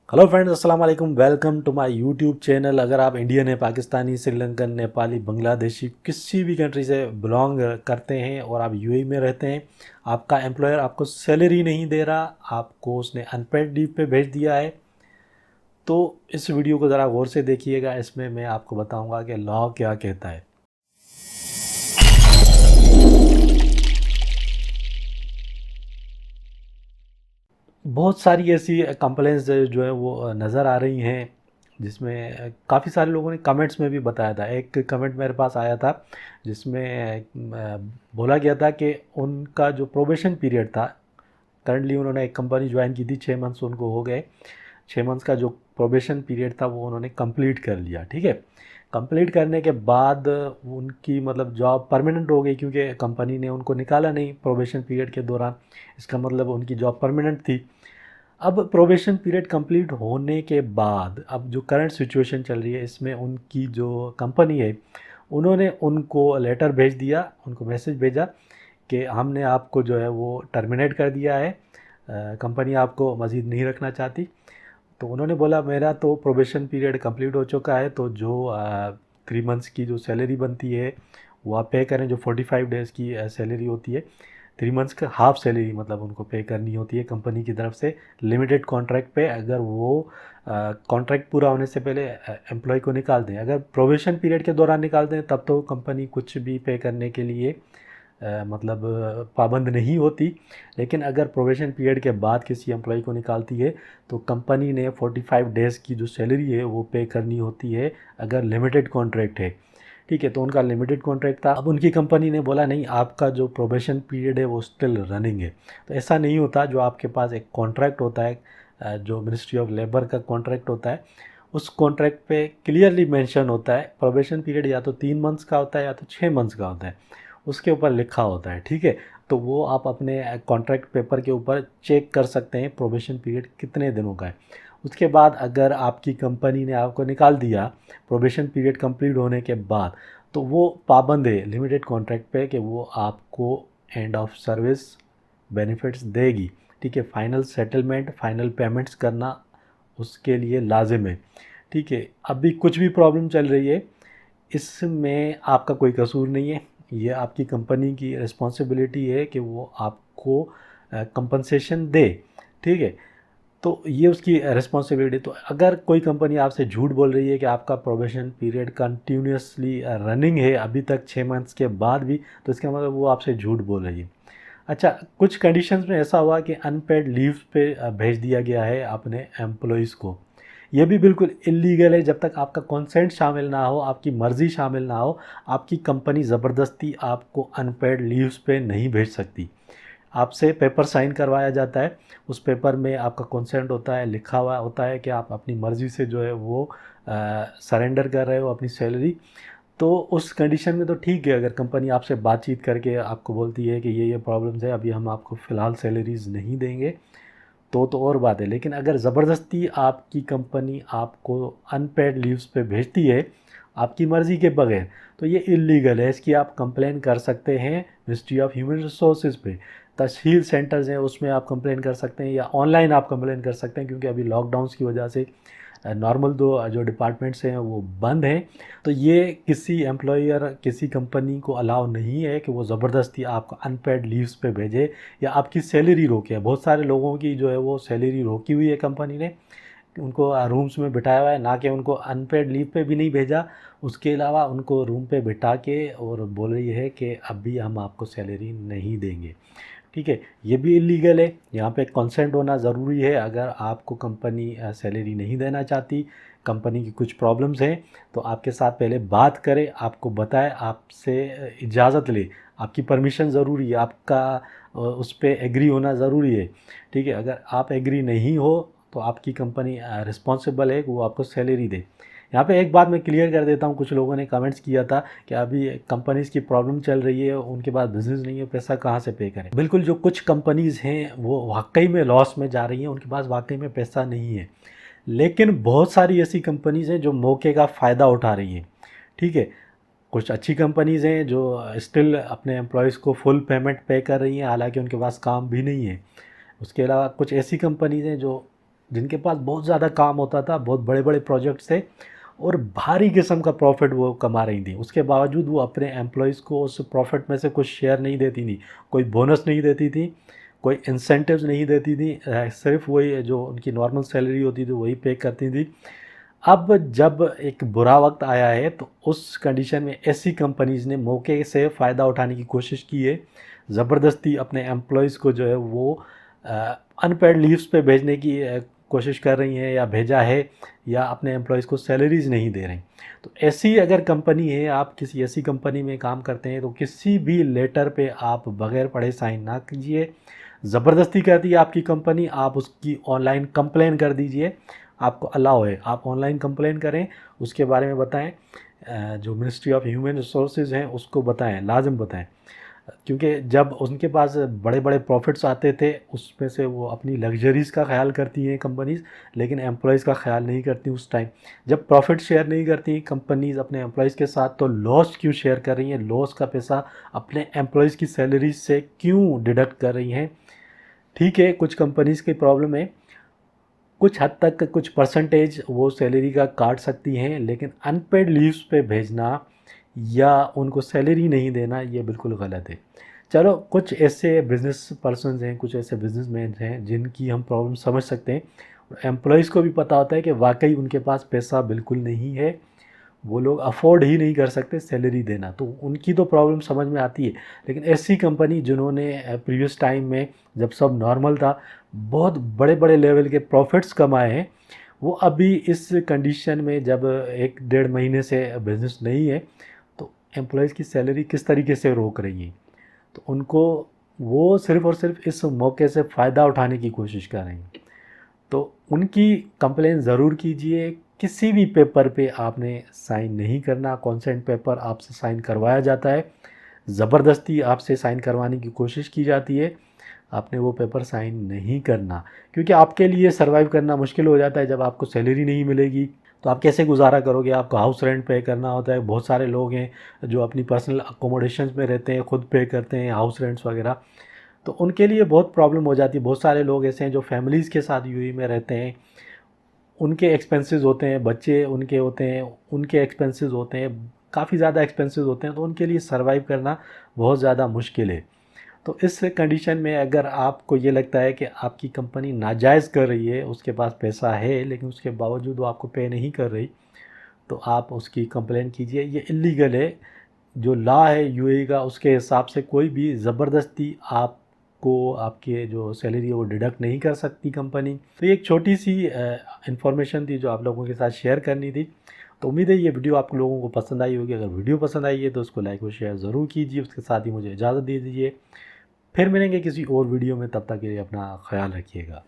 Hello friends, अस्सलाम वालेकुम। Welcome to my YouTube channel. अगर आप इंडियन है, पाकिस्तानी, श्रीलंकन, नेपाली, बांग्लादेशी किसी भी कंट्री से बिलोंग करते हैं और आप यूएई में रहते हैं, आपका एम्प्लॉयर आपको सैलरी नहीं दे रहा, आपको उसने अनपेड लीव पे भेज दिया है, तो इस वीडियो को ज़रा गौर से देखिएगा। इसमें मैं आपको बताऊंगा कि लॉ क्या कहता है। बहुत सारी ऐसी कंप्लेंट्स जो है वो नज़र आ रही हैं, जिसमें काफ़ी सारे लोगों ने कमेंट्स में भी बताया था। एक कमेंट मेरे पास आया था जिसमें बोला गया था कि उनका जो प्रोबेशन पीरियड था, करंटली उन्होंने एक कंपनी ज्वाइन की थी, 6 मंथ्स उनको हो गए। 6 मंथ्स का जो प्रोबेशन पीरियड था वो उन्होंने कंप्लीट कर लिया, ठीक है। कंप्लीट करने के बाद उनकी मतलब जॉब परमानेंट हो गई, क्योंकि कंपनी ने उनको निकाला नहीं प्रोबेशन पीरियड के दौरान। इसका मतलब उनकी जॉब परमानेंट थी। अब प्रोबेशन पीरियड कंप्लीट होने के बाद अब जो करंट सिचुएशन चल रही है, इसमें उनकी जो कंपनी है उन्होंने उनको लेटर भेज दिया, उनको मैसेज भेजा कि हमने आपको जो है वो टर्मिनेट कर दिया है, कंपनी आपको मज़ीद नहीं रखना चाहती। तो उन्होंने बोला मेरा तो प्रोबेशन पीरियड कंप्लीट हो चुका है, तो जो 3 मंथ्स की जो सैलरी बनती है वो आप पे करें। जो 45 डेज़ की सैलरी होती है, 3 मंथ्स का हाफ सैलरी मतलब उनको पे करनी होती है कंपनी की तरफ से, लिमिटेड कॉन्ट्रैक्ट पे। अगर वो कॉन्ट्रैक्ट पूरा होने से पहले एम्प्लॉय को निकाल दें, अगर प्रोबेशन पीरियड के दौरान निकाल दें, तब तो कंपनी कुछ भी पे करने के लिए मतलब पाबंद नहीं होती। लेकिन अगर प्रोबेशन पीरियड के बाद किसी एम्प्लॉय को निकालती है, तो कंपनी ने 45 डेज़ की जो सैलरी है वो पे करनी होती है, अगर लिमिटेड कॉन्ट्रैक्ट है, ठीक है। तो उनका लिमिटेड कॉन्ट्रैक्ट था। अब उनकी कंपनी ने बोला नहीं, आपका जो प्रोबेशन पीरियड है वो स्टिल रनिंग है। तो ऐसा नहीं होता। जो आपके पास एक कॉन्ट्रैक्ट होता है, जो मिनिस्ट्री ऑफ लेबर का कॉन्ट्रैक्ट होता है, उस कॉन्ट्रैक्ट पे क्लियरली मेंशन होता है प्रोबेशन पीरियड या तो 3 मंथ्स का होता है या तो 6 मंथ्स का होता है, उसके ऊपर लिखा होता है, ठीक है। तो वो आप अपने कॉन्ट्रैक्ट पेपर के ऊपर चेक कर सकते हैं प्रोबेशन पीरियड कितने दिनों का है। उसके बाद अगर आपकी कंपनी ने आपको निकाल दिया प्रोबेशन पीरियड कंप्लीट होने के बाद, तो वो पाबंद है लिमिटेड कॉन्ट्रैक्ट पे कि वो आपको एंड ऑफ सर्विस बेनिफिट्स देगी, ठीक है। फाइनल सेटलमेंट, फाइनल पेमेंट्स करना उसके लिए लाजिम है, ठीक है। अभी कुछ भी प्रॉब्लम चल रही है, इसमें आपका कोई कसूर नहीं है। ये आपकी कंपनी की रिस्पॉन्सिबिलिटी है कि वो आपको कंपनसेशन दे, ठीक है। तो ये उसकी रिस्पॉन्सिबिलिटी। तो अगर कोई कंपनी आपसे झूठ बोल रही है कि आपका प्रोबेशन पीरियड कंटिन्यूसली रनिंग है अभी तक 6 मंथ्स के बाद भी, तो इसका मतलब वो आपसे झूठ बोल रही है। अच्छा, कुछ कंडीशंस में ऐसा हुआ कि अनपेड लीव पे भेज दिया गया है अपने एम्प्लॉयज़ को। ये भी बिल्कुल इलीगल है। जब तक आपका कंसेंट शामिल ना हो, आपकी मर्ज़ी शामिल ना हो, आपकी कंपनी ज़बरदस्ती आपको अनपेड लीव्स पे नहीं भेज सकती। आपसे पेपर साइन करवाया जाता है, उस पेपर में आपका कंसेंट होता है, लिखा हुआ होता है कि आप अपनी मर्ज़ी से जो है वो सरेंडर कर रहे हो अपनी सैलरी। तो उस कंडीशन में तो ठीक है, अगर कंपनी आपसे बातचीत करके आपको बोलती है कि ये प्रॉब्लम्स है, अभी हम आपको फ़िलहाल सैलरीज़ नहीं देंगे, तो और बात है। लेकिन अगर ज़बरदस्ती आपकी कंपनी आपको अनपेड लीव्स पे भेजती है आपकी मर्ज़ी के बगैर, तो ये इलीगल है। इसकी आप कंप्लेन कर सकते हैं मिनिस्ट्री ऑफ ह्यूमन रिसोर्सेज पे। तहसील सेंटर्स हैं, उसमें आप कंप्लेन कर सकते हैं, या ऑनलाइन आप कंप्लेन कर सकते हैं, क्योंकि अभी लॉकडाउन्स की वजह से नॉर्मल दो जो डिपार्टमेंट्स हैं वो बंद हैं। तो ये किसी एम्प्लॉयर, किसी कंपनी को अलाउ नहीं है कि वो ज़बरदस्ती आपको अनपेड लीव्स पे भेजे या आपकी सैलरी रोके। बहुत सारे लोगों की जो है वो सैलरी रोकी हुई है कंपनी ने, उनको रूम्स में बिठाया हुआ है, ना कि उनको अनपेड लीव पे भी नहीं भेजा, उसके अलावा उनको रूम पे बिठा के और बोल रही है कि अभी हम आपको सैलरी नहीं देंगे, ठीक है। ये भी इलीगल है। यहाँ पे कंसेंट होना ज़रूरी है। अगर आपको कंपनी सैलरी नहीं देना चाहती, कंपनी की कुछ प्रॉब्लम्स हैं, तो आपके साथ पहले बात करे, आपको बताए, आपसे इजाज़त ले, आपकी परमिशन ज़रूरी है, आपका उस पर एग्री होना ज़रूरी है, ठीक है। अगर आप एग्री नहीं हो तो आपकी कंपनी रिस्पॉन्सिबल है कि वो आपको सैलरी दे। यहाँ पे एक बात मैं क्लियर कर देता हूँ, कुछ लोगों ने कमेंट्स किया था कि अभी कंपनीज़ की प्रॉब्लम चल रही है, उनके पास बिज़नेस नहीं है, पैसा कहाँ से पे करें। बिल्कुल, जो कुछ कंपनीज़ हैं वो वाकई में लॉस में जा रही हैं, उनके पास वाकई में पैसा नहीं है। लेकिन बहुत सारी ऐसी कंपनीज़ हैं जो मौके का फ़ायदा उठा रही हैं, ठीक है। कुछ अच्छी कंपनीज़ हैं जो स्टिल अपने एम्प्लॉयज़ को फुल पेमेंट पे कर रही हैं, हालांकि उनके पास काम भी नहीं है। उसके अलावा कुछ ऐसी कंपनीज़ हैं जो जिनके पास बहुत ज़्यादा काम होता था, बहुत बड़े बड़े प्रोजेक्ट्स थे और भारी किस्म का प्रॉफिट वो कमा रही थी। उसके बावजूद वो अपने एम्प्लॉयज़ को उस प्रॉफिट में से कुछ शेयर नहीं देती थी, कोई बोनस नहीं देती थी, कोई इंसेंटिव्स नहीं देती थी, सिर्फ वही जो उनकी नॉर्मल सैलरी होती थी वही पे करती थी। अब जब एक बुरा वक्त आया है तो उस कंडीशन में ऐसी कंपनीज़ ने मौके से फ़ायदा उठाने की कोशिश की है, ज़बरदस्ती अपने एम्प्लॉयज़ को जो है वो अनपेड लीव्स पे भेजने की कोशिश कर रही हैं या भेजा है, या अपने एम्प्लॉयज़ को सैलरीज़ नहीं दे रही। तो ऐसी अगर कंपनी है, आप किसी ऐसी कंपनी में काम करते हैं, तो किसी भी लेटर पे आप बगैर पढ़े साइन ना कीजिए। ज़बरदस्ती करती है आपकी कंपनी, आप उसकी ऑनलाइन कंप्लेन कर दीजिए, आपको अलाउ है, आप ऑनलाइन कंप्लेन करें, उसके बारे में बताएं, जो मिनिस्ट्री ऑफ ह्यूमन रिसोर्सेज हैं उसको बताएं, लाजम बताएं। क्योंकि जब उनके पास बड़े बड़े प्रॉफिट्स आते थे उसमें से वो अपनी लग्जरीज़ का ख्याल करती हैं कंपनीज़, लेकिन एम्प्लॉयज़ का ख्याल नहीं करती उस टाइम। जब प्रॉफिट शेयर नहीं करती कंपनीज़ अपने एम्प्लॉयज़ के साथ, तो लॉस क्यों शेयर कर रही हैं, लॉस का पैसा अपने एम्प्लॉयज़ की सैलरी से क्यों डिडक्ट कर रही हैं। ठीक है, कुछ कंपनीज़ की प्रॉब्लम है, कुछ हद तक कुछ परसेंटेज वो सैलरी का काट सकती हैं, लेकिन अनपेड लीव्स पे भेजना या उनको सैलरी नहीं देना ये बिल्कुल गलत है। चलो, कुछ ऐसे बिज़नेस पर्सन्स हैं, कुछ ऐसे बिजनेसमैन हैं जिनकी हम प्रॉब्लम समझ सकते हैं, और एम्प्लॉयज़ को भी पता होता है कि वाकई उनके पास पैसा बिल्कुल नहीं है, वो लोग अफोर्ड ही नहीं कर सकते सैलरी देना, तो उनकी तो प्रॉब्लम समझ में आती है। लेकिन ऐसी कंपनी जिन्होंने प्रीवियस टाइम में जब सब नॉर्मल था बहुत बड़े बड़े लेवल के प्रॉफिट्स कमाए हैं, वो अभी इस कंडीशन में जब 1 डेढ़ महीने से बिज़नेस नहीं है तो एम्प्लॉयज़ की सैलरी किस तरीके से रोक रही है। तो उनको वो सिर्फ़ और सिर्फ इस मौके से फ़ायदा उठाने की कोशिश कर रही हैं। तो उनकी कंप्लेन ज़रूर कीजिए। किसी भी पेपर पे आपने साइन नहीं करना, कॉन्सेंट पेपर आपसे साइन करवाया जाता है, ज़बरदस्ती आपसे साइन करवाने की कोशिश की जाती है, आपने वो पेपर साइन नहीं करना। क्योंकि आपके लिए सर्वाइव करना मुश्किल हो जाता है जब आपको सैलरी नहीं मिलेगी, तो आप कैसे गुजारा करोगे। आपको हाउस रेंट पे करना होता है, बहुत सारे लोग हैं जो अपनी पर्सनल अकोमोडेशंस में रहते हैं, खुद पे करते हैं हाउस रेंट्स वगैरह, तो उनके लिए बहुत प्रॉब्लम हो जाती है। बहुत सारे लोग ऐसे हैं जो फैमिलीज़ के साथ यूएई में रहते हैं, उनके एक्सपेंसेस होते हैं, बच्चे उनके होते हैं, उनके एक्सपेंसेस होते हैं, काफ़ी ज़्यादा एक्सपेंसेस होते हैं, तो उनके लिए सर्वाइव करना बहुत ज़्यादा मुश्किल है। तो इस कंडीशन में अगर आपको ये लगता है कि आपकी कंपनी नाजायज़ कर रही है, उसके पास पैसा है लेकिन उसके बावजूद वो आपको पे नहीं कर रही, तो आप उसकी कंप्लेन कीजिए। ये इल्लीगल है। जो लॉ है यूएई का उसके हिसाब से कोई भी ज़बरदस्ती आपको आपके जो सैलरी है वो डिडक्ट नहीं कर सकती कंपनी। तो ये एक छोटी सी इन्फॉर्मेशन थी जो आप लोगों के साथ शेयर करनी थी। तो उम्मीद है ये वीडियो आप लोगों को पसंद आई होगी। अगर वीडियो पसंद आई है तो उसको लाइक और शेयर ज़रूर कीजिए। उसके साथ ही मुझे इजाज़त दे दीजिए। फिर मिलेंगे किसी और वीडियो में, तब तक के लिए अपना ख्याल रखिएगा।